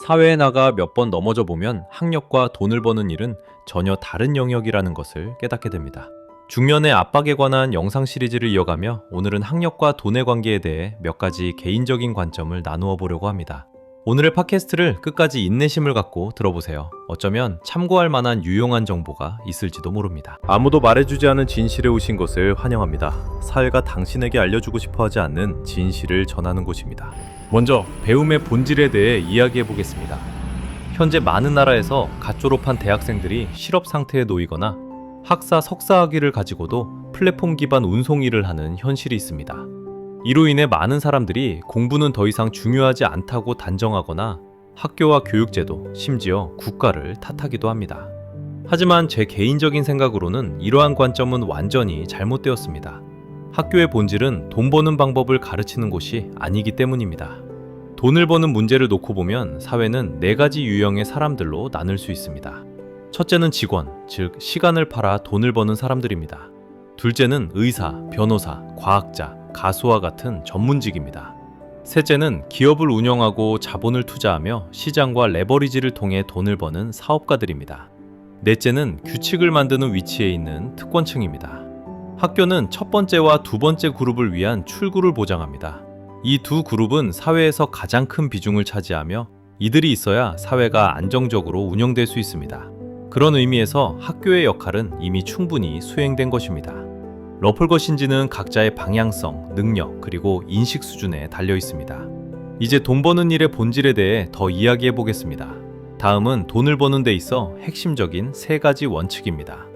사회에 나가 몇 번 넘어져 보면 학력과 돈을 버는 일은 전혀 다른 영역이라는 것을 깨닫게 됩니다. 중년의 압박에 관한 영상 시리즈를 이어가며 오늘은 학력과 돈의 관계에 대해 몇 가지 개인적인 관점을 나누어 보려고 합니다. 오늘의 팟캐스트를 끝까지 인내심을 갖고 들어보세요. 어쩌면 참고할 만한 유용한 정보가 있을지도 모릅니다. 아무도 말해주지 않은 진실에 오신 것을 환영합니다. 사회가 당신에게 알려주고 싶어 하지 않는 진실을 전하는 곳입니다. 먼저 배움의 본질에 대해 이야기해 보겠습니다. 현재 많은 나라에서 갓 졸업한 대학생들이 실업 상태에 놓이거나 학사 석사 학위를 가지고도 플랫폼 기반 운송 일을 하는 현실이 있습니다. 이로 인해 많은 사람들이 공부는 더 이상 중요하지 않다고 단정하거나 학교와 교육제도, 심지어 국가를 탓하기도 합니다. 하지만 제 개인적인 생각으로는 이러한 관점은 완전히 잘못되었습니다. 학교의 본질은 돈 버는 방법을 가르치는 곳이 아니기 때문입니다. 돈을 버는 문제를 놓고 보면 사회는 4가지 유형의 사람들로 나눌 수 있습니다. 첫째는 직원, 즉 시간을 팔아 돈을 버는 사람들입니다. 둘째는 의사, 변호사, 과학자, 가수와 같은 전문직입니다. 셋째는 기업을 운영하고 자본을 투자하며 시장과 레버리지를 통해 돈을 버는 사업가들입니다. 넷째는 규칙을 만드는 위치에 있는 특권층입니다. 학교는 첫 번째와 두 번째 그룹을 위한 출구를 보장합니다. 이 두 그룹은 사회에서 가장 큰 비중을 차지하며 이들이 있어야 사회가 안정적으로 운영될 수 있습니다. 그런 의미에서 학교의 역할은 이미 충분히 수행된 것입니다. 러플것인지는 각자의 방향성, 능력, 그리고 인식 수준에 달려 있습니다. 이제 돈 버는 일의 본질에 대해 더 이야기해 보겠습니다. 다음은 돈을 버는 데 있어 핵심적인 3가지 원칙입니다.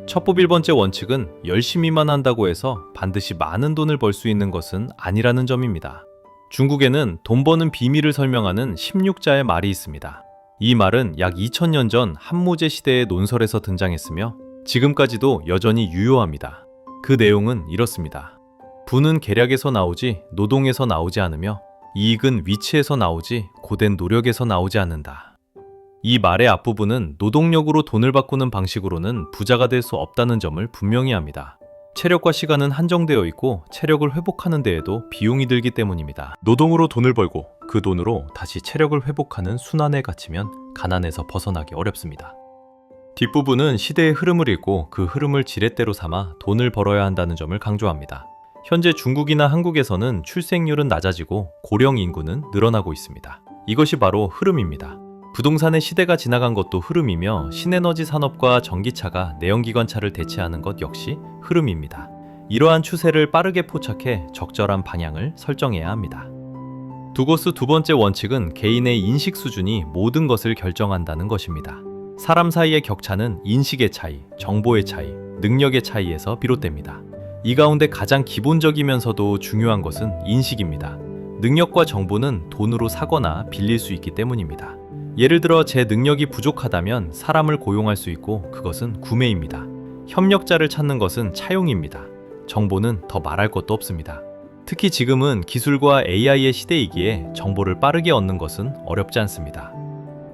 첫 1번째 원칙은 열심히만 한다고 해서 반드시 많은 돈을 벌 수 있는 것은 아니라는 점입니다. 중국에는 돈 버는 비밀을 설명하는 16자의 말이 있습니다. 이 말은 약 2000년 전 한무제 시대의 논설에서 등장했으며 지금까지도 여전히 유효합니다. 그 내용은 이렇습니다. 부는 계략에서 나오지 노동에서 나오지 않으며 이익은 위치에서 나오지 고된 노력에서 나오지 않는다. 이 말의 앞부분은 노동력으로 돈을 바꾸는 방식으로는 부자가 될 수 없다는 점을 분명히 합니다. 체력과 시간은 한정되어 있고 체력을 회복하는 데에도 비용이 들기 때문입니다. 노동으로 돈을 벌고 그 돈으로 다시 체력을 회복하는 순환에 갇히면 가난에서 벗어나기 어렵습니다. 뒷부분은 시대의 흐름을 읽고 그 흐름을 지렛대로 삼아 돈을 벌어야 한다는 점을 강조합니다. 현재 중국이나 한국에서는 출생률은 낮아지고 고령 인구는 늘어나고 있습니다. 이것이 바로 흐름입니다. 부동산의 시대가 지나간 것도 흐름이며 신에너지 산업과 전기차가 내연기관차를 대체하는 것 역시 흐름입니다. 이러한 추세를 빠르게 포착해 적절한 방향을 설정해야 합니다. 두고스 2번째 원칙은 개인의 인식 수준이 모든 것을 결정한다는 것입니다. 사람 사이의 격차는 인식의 차이, 정보의 차이, 능력의 차이에서 비롯됩니다. 이 가운데 가장 기본적이면서도 중요한 것은 인식입니다. 능력과 정보는 돈으로 사거나 빌릴 수 있기 때문입니다. 예를 들어 제 능력이 부족하다면 사람을 고용할 수 있고 그것은 구매입니다. 협력자를 찾는 것은 차용입니다. 정보는 더 말할 것도 없습니다. 특히 지금은 기술과 AI의 시대이기에 정보를 빠르게 얻는 것은 어렵지 않습니다.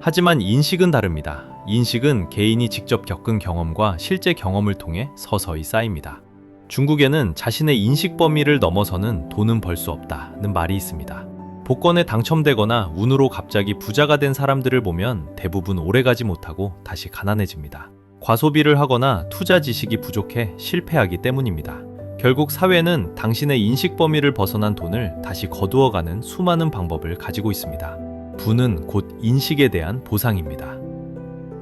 하지만 인식은 다릅니다. 인식은 개인이 직접 겪은 경험과 실제 경험을 통해 서서히 쌓입니다. 중국에는 자신의 인식 범위를 넘어서는 돈은 벌 수 없다는 말이 있습니다. 복권에 당첨되거나 운으로 갑자기 부자가 된 사람들을 보면 대부분 오래가지 못하고 다시 가난해집니다. 과소비를 하거나 투자 지식이 부족해 실패하기 때문입니다. 결국 사회는 당신의 인식 범위를 벗어난 돈을 다시 거두어가는 수많은 방법을 가지고 있습니다. 부는 곧 인식에 대한 보상입니다.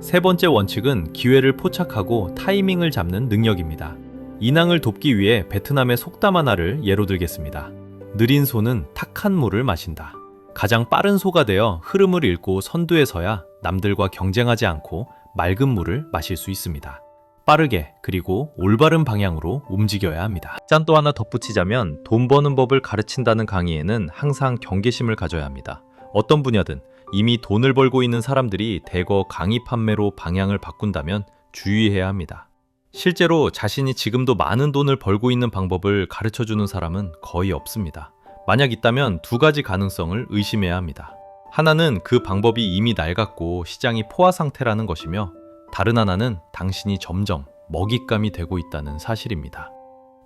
3번째 원칙은 기회를 포착하고 타이밍을 잡는 능력입니다. 인왕을 돕기 위해 베트남의 속담 하나를 예로 들겠습니다. 느린 소는 탁한 물을 마신다. 가장 빠른 소가 되어 흐름을 읽고 선두에 서야 남들과 경쟁하지 않고 맑은 물을 마실 수 있습니다. 빠르게 그리고 올바른 방향으로 움직여야 합니다. 짠 또 하나 덧붙이자면 돈 버는 법을 가르친다는 강의에는 항상 경계심을 가져야 합니다. 어떤 분야든 이미 돈을 벌고 있는 사람들이 대거 강의 판매로 방향을 바꾼다면 주의해야 합니다. 실제로 자신이 지금도 많은 돈을 벌고 있는 방법을 가르쳐주는 사람은 거의 없습니다. 만약 있다면 2가지 가능성을 의심해야 합니다. 하나는 그 방법이 이미 낡았고 시장이 포화 상태라는 것이며 다른 하나는 당신이 점점 먹잇감이 되고 있다는 사실입니다.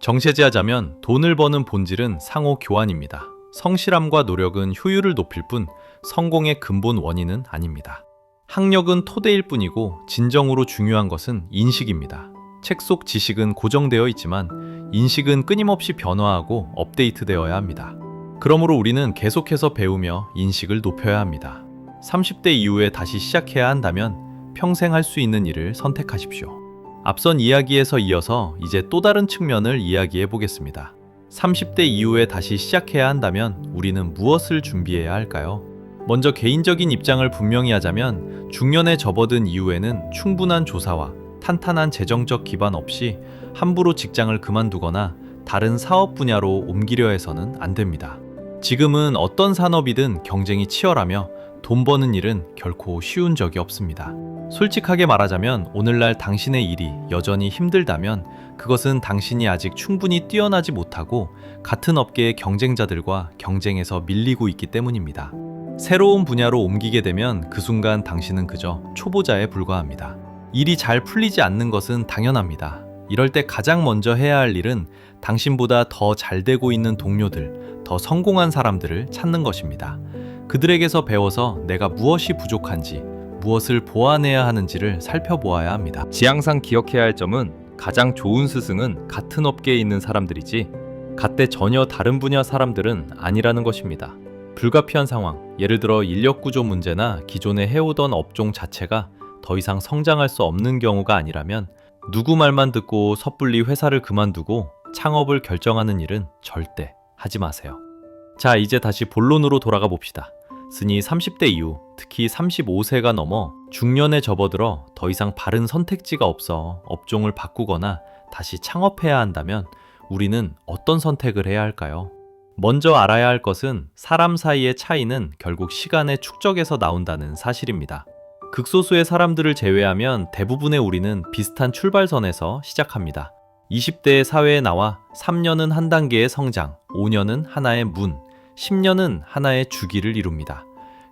정세제하자면 돈을 버는 본질은 상호 교환입니다. 성실함과 노력은 효율을 높일 뿐 성공의 근본 원인은 아닙니다. 학력은 토대일 뿐이고 진정으로 중요한 것은 인식입니다. 책 속 지식은 고정되어 있지만 인식은 끊임없이 변화하고 업데이트되어야 합니다. 그러므로 우리는 계속해서 배우며 인식을 높여야 합니다. 30대 이후에 다시 시작해야 한다면 평생 할 수 있는 일을 선택하십시오. 앞선 이야기에서 이어서 이제 또 다른 측면을 이야기해 보겠습니다. 30대 이후에 다시 시작해야 한다면 우리는 무엇을 준비해야 할까요? 먼저 개인적인 입장을 분명히 하자면 중년에 접어든 이후에는 충분한 조사와 탄탄한 재정적 기반 없이 함부로 직장을 그만두거나 다른 사업 분야로 옮기려 해서는 안 됩니다. 지금은 어떤 산업이든 경쟁이 치열하며 돈 버는 일은 결코 쉬운 적이 없습니다. 솔직하게 말하자면 오늘날 당신의 일이 여전히 힘들다면 그것은 당신이 아직 충분히 뛰어나지 못하고 같은 업계의 경쟁자들과 경쟁에서 밀리고 있기 때문입니다. 새로운 분야로 옮기게 되면 그 순간 당신은 그저 초보자에 불과합니다. 일이 잘 풀리지 않는 것은 당연합니다. 이럴 때 가장 먼저 해야 할 일은 당신보다 더 잘 되고 있는 동료들, 더 성공한 사람들을 찾는 것입니다. 그들에게서 배워서 내가 무엇이 부족한지, 무엇을 보완해야 하는지를 살펴보아야 합니다. 지향상 기억해야 할 점은 가장 좋은 스승은 같은 업계에 있는 사람들이지 갓대 전혀 다른 분야 사람들은 아니라는 것입니다. 불가피한 상황, 예를 들어 인력 구조 문제나 기존에 해오던 업종 자체가 더 이상 성장할 수 없는 경우가 아니라면 누구 말만 듣고 섣불리 회사를 그만두고 창업을 결정하는 일은 절대 하지 마세요. 자, 이제 다시 본론으로 돌아가 봅시다. 스니 30대 이후, 특히 35세가 넘어 중년에 접어들어 더 이상 바른 선택지가 없어 업종을 바꾸거나 다시 창업해야 한다면 우리는 어떤 선택을 해야 할까요? 먼저 알아야 할 것은 사람 사이의 차이는 결국 시간의 축적에서 나온다는 사실입니다. 극소수의 사람들을 제외하면 대부분의 우리는 비슷한 출발선에서 시작합니다. 20대의 사회에 나와 3년은 한 단계의 성장, 5년은 하나의 문, 10년은 하나의 주기를 이룹니다.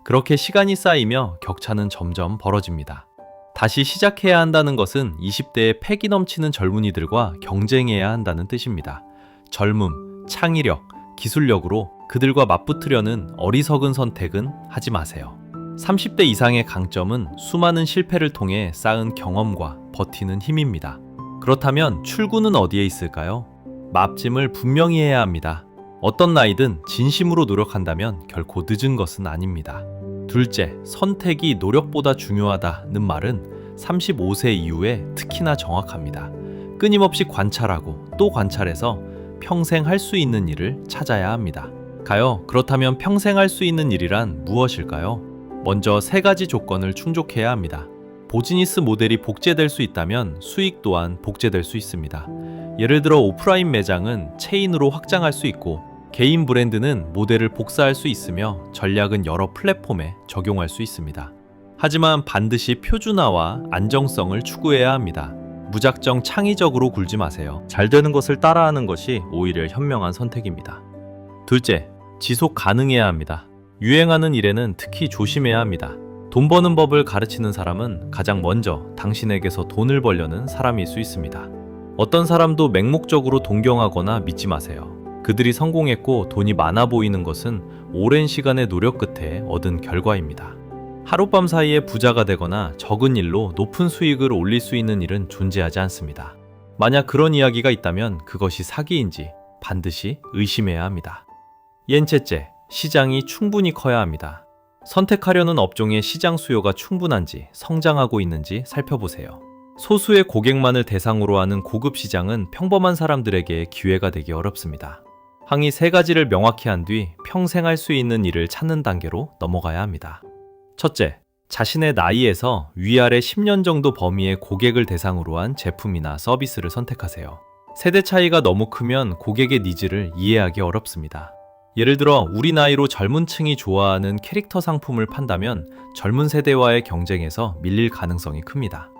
그렇게 시간이 쌓이며 격차는 점점 벌어집니다. 다시 시작해야 한다는 것은 20대의 패기 넘치는 젊은이들과 경쟁해야 한다는 뜻입니다. 젊음, 창의력, 기술력으로 그들과 맞붙으려는 어리석은 선택은 하지 마세요. 30대 이상의 강점은 수많은 실패를 통해 쌓은 경험과 버티는 힘입니다. 그렇다면 출구는 어디에 있을까요? 맙짐을 분명히 해야 합니다. 어떤 나이든 진심으로 노력한다면 결코 늦은 것은 아닙니다. 둘째, 선택이 노력보다 중요하다는 말은 35세 이후에 특히나 정확합니다. 끊임없이 관찰하고 또 관찰해서 평생 할 수 있는 일을 찾아야 합니다. 그렇다면 평생 할 수 있는 일이란 무엇일까요? 먼저 세 가지 조건을 충족해야 합니다. 보지니스 모델이 복제될 수 있다면 수익 또한 복제될 수 있습니다. 예를 들어 오프라인 매장은 체인으로 확장할 수 있고 개인 브랜드는 모델을 복사할 수 있으며 전략은 여러 플랫폼에 적용할 수 있습니다. 하지만 반드시 표준화와 안정성을 추구해야 합니다. 무작정 창의적으로 굴지 마세요. 잘 되는 것을 따라하는 것이 오히려 현명한 선택입니다. 둘째, 지속 가능해야 합니다. 유행하는 일에는 특히 조심해야 합니다. 돈 버는 법을 가르치는 사람은 가장 먼저 당신에게서 돈을 벌려는 사람일 수 있습니다. 어떤 사람도 맹목적으로 동경하거나 믿지 마세요. 그들이 성공했고 돈이 많아 보이는 것은 오랜 시간의 노력 끝에 얻은 결과입니다. 하룻밤 사이에 부자가 되거나 적은 일로 높은 수익을 올릴 수 있는 일은 존재하지 않습니다. 만약 그런 이야기가 있다면 그것이 사기인지 반드시 의심해야 합니다. 옌체째, 시장이 충분히 커야 합니다. 선택하려는 업종의 시장 수요가 충분한지 성장하고 있는지 살펴보세요. 소수의 고객만을 대상으로 하는 고급 시장은 평범한 사람들에게 기회가 되기 어렵습니다. 항이 세 가지를 명확히 한 뒤 평생 할 수 있는 일을 찾는 단계로 넘어가야 합니다. 첫째, 자신의 나이에서 위아래 10년 정도 범위의 고객을 대상으로 한 제품이나 서비스를 선택하세요. 세대 차이가 너무 크면 고객의 니즈를 이해하기 어렵습니다. 예를 들어 우리 나이로 젊은 층이 좋아하는 캐릭터 상품을 판다면 젊은 세대와의 경쟁에서 밀릴 가능성이 큽니다.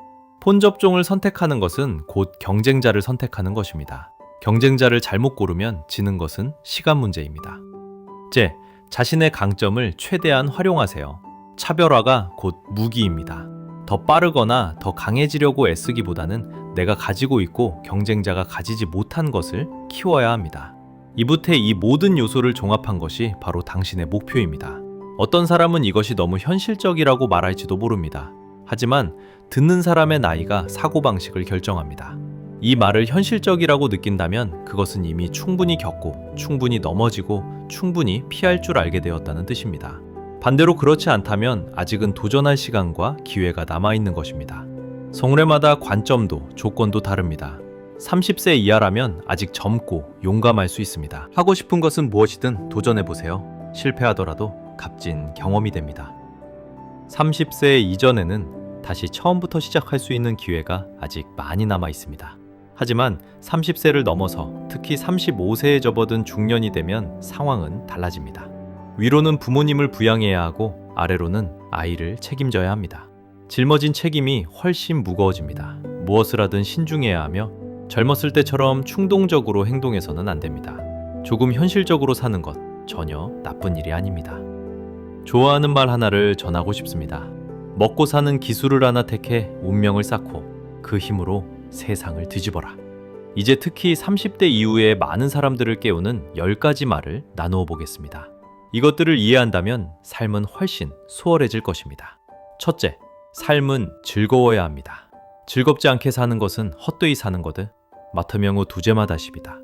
폰 접종을 선택하는 것은 곧 경쟁자를 선택하는 것입니다. 경쟁자를 잘못 고르면 지는 것은 시간 문제입니다. 둘째, 자신의 강점을 최대한 활용하세요. 차별화가 곧 무기입니다. 더 빠르거나 더 강해지려고 애쓰기보다는 내가 가지고 있고 경쟁자가 가지지 못한 것을 키워야 합니다. 이붓해 이 모든 요소를 종합한 것이 바로 당신의 목표입니다. 어떤 사람은 이것이 너무 현실적이라고 말할지도 모릅니다. 하지만 듣는 사람의 나이가 사고방식을 결정합니다. 이 말을 현실적이라고 느낀다면 그것은 이미 충분히 겪고 충분히 넘어지고 충분히 피할 줄 알게 되었다는 뜻입니다. 반대로 그렇지 않다면 아직은 도전할 시간과 기회가 남아있는 것입니다. 성뢰마다 관점도 조건도 다릅니다. 30세 이하라면 아직 젊고 용감할 수 있습니다. 하고 싶은 것은 무엇이든 도전해보세요. 실패하더라도 값진 경험이 됩니다. 30세 이전에는 다시 처음부터 시작할 수 있는 기회가 아직 많이 남아 있습니다. 하지만 30세를 넘어서 특히 35세에 접어든 중년이 되면 상황은 달라집니다. 위로는 부모님을 부양해야 하고 아래로는 아이를 책임져야 합니다. 짊어진 책임이 훨씬 무거워집니다. 무엇을 하든 신중해야 하며 젊었을 때처럼 충동적으로 행동해서는 안 됩니다. 조금 현실적으로 사는 것 전혀 나쁜 일이 아닙니다. 좋아하는 말 하나를 전하고 싶습니다. 먹고 사는 기술을 하나 택해 운명을 쌓고 그 힘으로 세상을 뒤집어라. 이제 특히 30대 이후에 많은 사람들을 깨우는 10가지 말을 나누어 보겠습니다. 이것들을 이해한다면 삶은 훨씬 수월해질 것입니다. 첫째, 삶은 즐거워야 합니다. 즐겁지 않게 사는 것은 헛되이 사는 거듯 마태명후 두제마다십이다.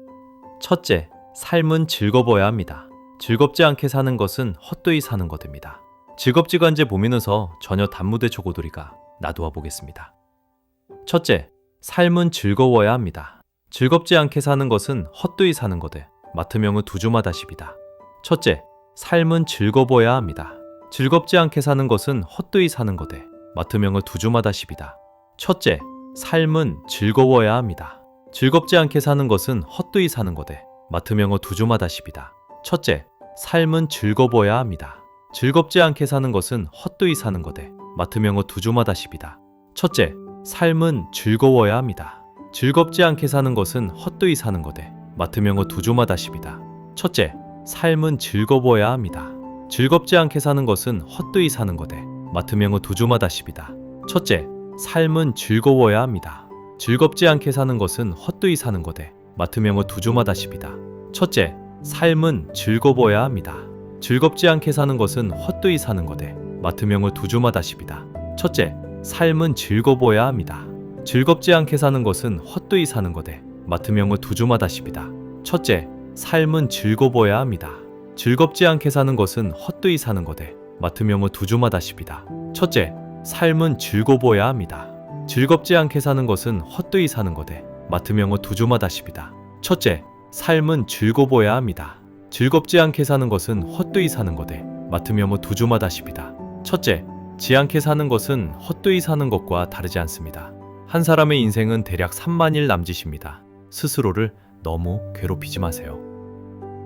첫째, 삶은 즐거워야 합니다. 즐겁지 않게 사는 것은 헛되이 사는 것입니다. 즐겁지가 않게 보면서 전혀 단무대 초고돌이가 나도와 보겠습니다. 첫째, 삶은 즐거워야 합니다. 즐겁지 않게 사는 것은 헛되이 사는 거되 마태명후 두주마다십이다. 첫째, 삶은 즐거워야 합니다. 즐겁지 않게 사는 것은 헛되이 사는 거되 마태명후 두주마다십이다. 첫째, 삶은 즐거워야 합니다. 즐겁지 않게 사는 것은 헛되이 사는 거되 마태명후 두주마다십이다. 첫째, 삶은 즐거워야 합니다. 즐겁지 않게 사는 것은 헛되이 사는 거되 마태명후 두주마다십이다. 첫째, 삶은 즐거워야 합니다. 즐겁지 않게 사는 것은 헛되이 사는 거되 마태명후 두주마다십이다. 첫째, 삶은 즐거워야 합니다. 즐겁지 않게 사는 것은 헛되이 사는 거되 마태명후 두주마다십이다. 첫째, 삶은 즐거워야 합니다. 즐겁지 않게 사는 것은 헛되이 사는 거되 마태명후 두주마다십이다. 첫째, 삶은 즐거워야 합니다. 즐겁지 않게 사는 것은 헛되이 사는 거되 마태명후 두주마다십이다. 첫째, 삶은 즐거워야 합니다. 즐겁지 않게 사는 것은 헛되이 사는 거되 마태명후 두주마다십이다. 첫째, 삶은 즐거워야 합니다. 즐겁지 않게 사는 것은 헛되이 사는 거되 마태명후 두주마다십이다. 첫째, 삶은 즐거워야 합니다. 즐겁지 않게 사는 것은 헛되이 사는 거되 마태명후 두주마다십이다. 첫째, 삶은 즐거워야 합니다. 즐겁지 않게 사는 것은 헛되이 사는 거되 마태명후 두주마다십이다. 첫째, 지않게 사는 것은 헛되이 사는 것과 다르지 않습니다. 한 사람의 인생은 대략 3만일 남짓입니다. 스스로를 너무 괴롭히지 마세요.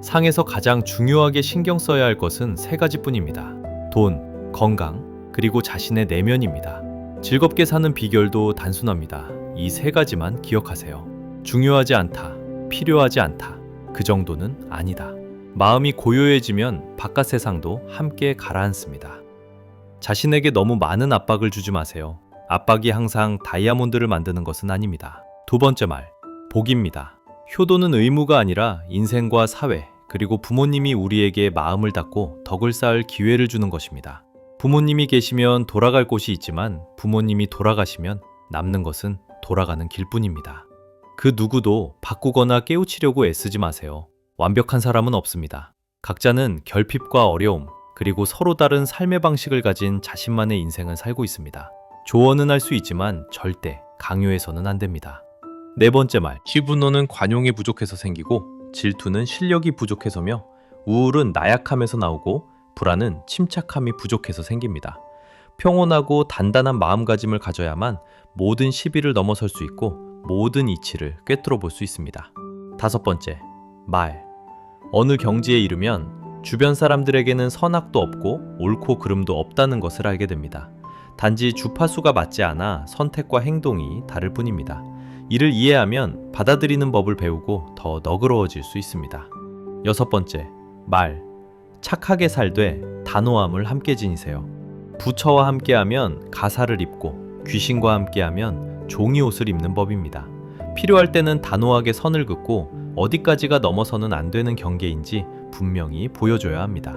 상에서 가장 중요하게 신경 써야 할 것은 3가지뿐입니다. 돈, 건강, 그리고 자신의 내면입니다. 즐겁게 사는 비결도 단순합니다. 이 3가지만 기억하세요. 중요하지 않다, 필요하지 않다, 그 정도는 아니다. 마음이 고요해지면 바깥 세상도 함께 가라앉습니다. 자신에게 너무 많은 압박을 주지 마세요. 압박이 항상 다이아몬드를 만드는 것은 아닙니다. 두 번째 말, 복입니다. 효도는 의무가 아니라 인생과 사회, 그리고 부모님이 우리에게 마음을 닫고 덕을 쌓을 기회를 주는 것입니다. 부모님이 계시면 돌아갈 곳이 있지만 부모님이 돌아가시면 남는 것은 돌아가는 길뿐입니다. 그 누구도 바꾸거나 깨우치려고 애쓰지 마세요. 완벽한 사람은 없습니다. 각자는 결핍과 어려움, 그리고 서로 다른 삶의 방식을 가진 자신만의 인생을 살고 있습니다. 조언은 할 수 있지만 절대 강요해서는 안 됩니다. 네 번째 말, 시분노는 관용이 부족해서 생기고 질투는 실력이 부족해서며 우울은 나약함에서 나오고 불안은 침착함이 부족해서 생깁니다. 평온하고 단단한 마음가짐을 가져야만 모든 시비를 넘어설 수 있고 모든 이치를 꿰뚫어 볼 수 있습니다. 다섯 번째, 말. 어느 경지에 이르면 주변 사람들에게는 선악도 없고 옳고 그름도 없다는 것을 알게 됩니다. 단지 주파수가 맞지 않아 선택과 행동이 다를 뿐입니다. 이를 이해하면 받아들이는 법을 배우고 더 너그러워질 수 있습니다. 여섯 번째, 말. 착하게 살되 단호함을 함께 지니세요. 부처와 함께하면 가사를 입고 귀신과 함께하면 종이 옷을 입는 법입니다. 필요할 때는 단호하게 선을 긋고 어디까지가 넘어서는 안 되는 경계인지 분명히 보여줘야 합니다.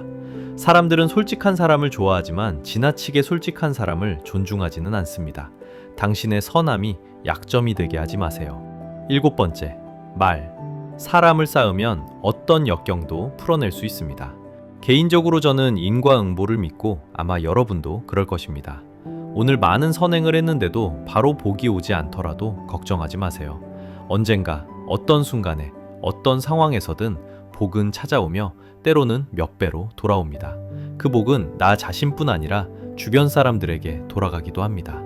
사람들은 솔직한 사람을 좋아하지만 지나치게 솔직한 사람을 존중하지는 않습니다. 당신의 선함이 약점이 되게 하지 마세요. 7번째, 말. 사람을 쌓으면 어떤 역경도 풀어낼 수 있습니다. 개인적으로 저는 인과응보를 믿고 아마 여러분도 그럴 것입니다. 오늘 많은 선행을 했는데도 바로 복이 오지 않더라도 걱정하지 마세요. 언젠가 어떤 순간에 어떤 상황에서든 복은 찾아오며 때로는 몇 배로 돌아옵니다. 그 복은 나 자신뿐 아니라 주변 사람들에게 돌아가기도 합니다.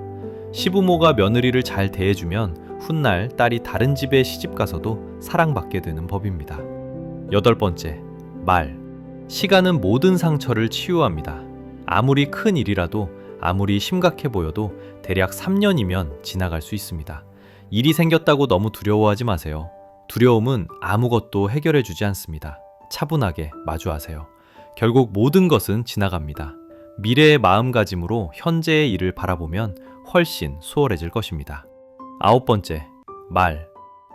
시부모가 며느리를 잘 대해주면 훗날 딸이 다른 집에 시집가서도 사랑받게 되는 법입니다. 8번째, 말. 시간은 모든 상처를 치유합니다. 아무리 큰 일이라도 아무리 심각해 보여도 대략 3년이면 지나갈 수 있습니다. 일이 생겼다고 너무 두려워하지 마세요. 두려움은 아무것도 해결해 주지 않습니다. 차분하게 마주하세요. 결국 모든 것은 지나갑니다. 미래의 마음가짐으로 현재의 일을 바라보면 훨씬 수월해질 것입니다. 9번째, 말.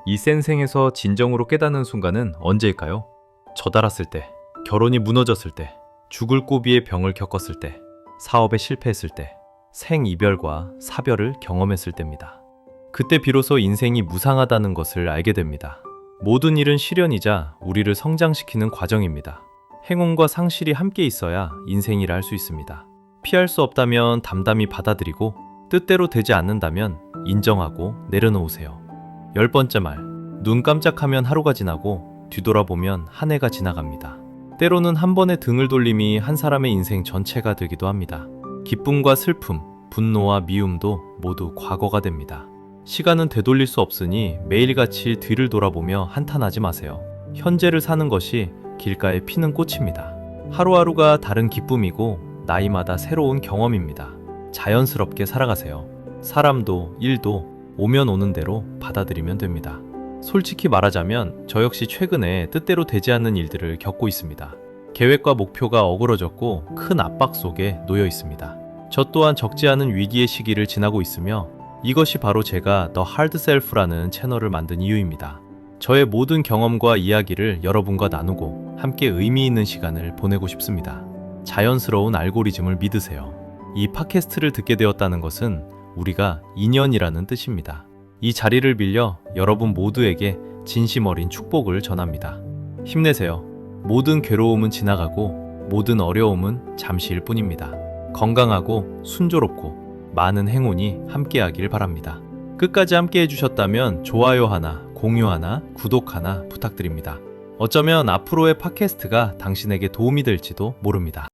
이 센생에서 진정으로 깨닫는 순간은 언제일까요? 저달았을 때, 결혼이 무너졌을 때, 죽을 고비의 병을 겪었을 때, 사업에 실패했을 때, 생이별과 사별을 경험했을 때입니다. 그때 비로소 인생이 무상하다는 것을 알게 됩니다. 모든 일은 시련이자 우리를 성장시키는 과정입니다. 행운과 상실이 함께 있어야 인생이라 할 수 있습니다. 피할 수 없다면 담담히 받아들이고 뜻대로 되지 않는다면 인정하고 내려놓으세요. 10번째 말. 눈 깜짝하면 하루가 지나고 뒤돌아보면 한 해가 지나갑니다. 때로는 한 번의 등을 돌림이 한 사람의 인생 전체가 되기도 합니다. 기쁨과 슬픔, 분노와 미움도 모두 과거가 됩니다. 시간은 되돌릴 수 없으니 매일같이 뒤를 돌아보며 한탄하지 마세요. 현재를 사는 것이 길가에 피는 꽃입니다. 하루하루가 다른 기쁨이고 나이마다 새로운 경험입니다. 자연스럽게 살아가세요. 사람도 일도 오면 오는 대로 받아들이면 됩니다. 솔직히 말하자면 저 역시 최근에 뜻대로 되지 않는 일들을 겪고 있습니다. 계획과 목표가 어그러졌고 큰 압박 속에 놓여 있습니다. 저 또한 적지 않은 위기의 시기를 지나고 있으며 이것이 바로 제가 The Hard Self라는 채널을 만든 이유입니다. 저의 모든 경험과 이야기를 여러분과 나누고 함께 의미 있는 시간을 보내고 싶습니다. 자연스러운 알고리즘을 믿으세요. 이 팟캐스트를 듣게 되었다는 것은 우리가 인연이라는 뜻입니다. 이 자리를 빌려 여러분 모두에게 진심 어린 축복을 전합니다. 힘내세요. 모든 괴로움은 지나가고 모든 어려움은 잠시일 뿐입니다. 건강하고 순조롭고 많은 행운이 함께하길 바랍니다. 끝까지 함께 해주셨다면 좋아요 하나, 공유 하나, 구독 하나 부탁드립니다. 어쩌면 앞으로의 팟캐스트가 당신에게 도움이 될지도 모릅니다.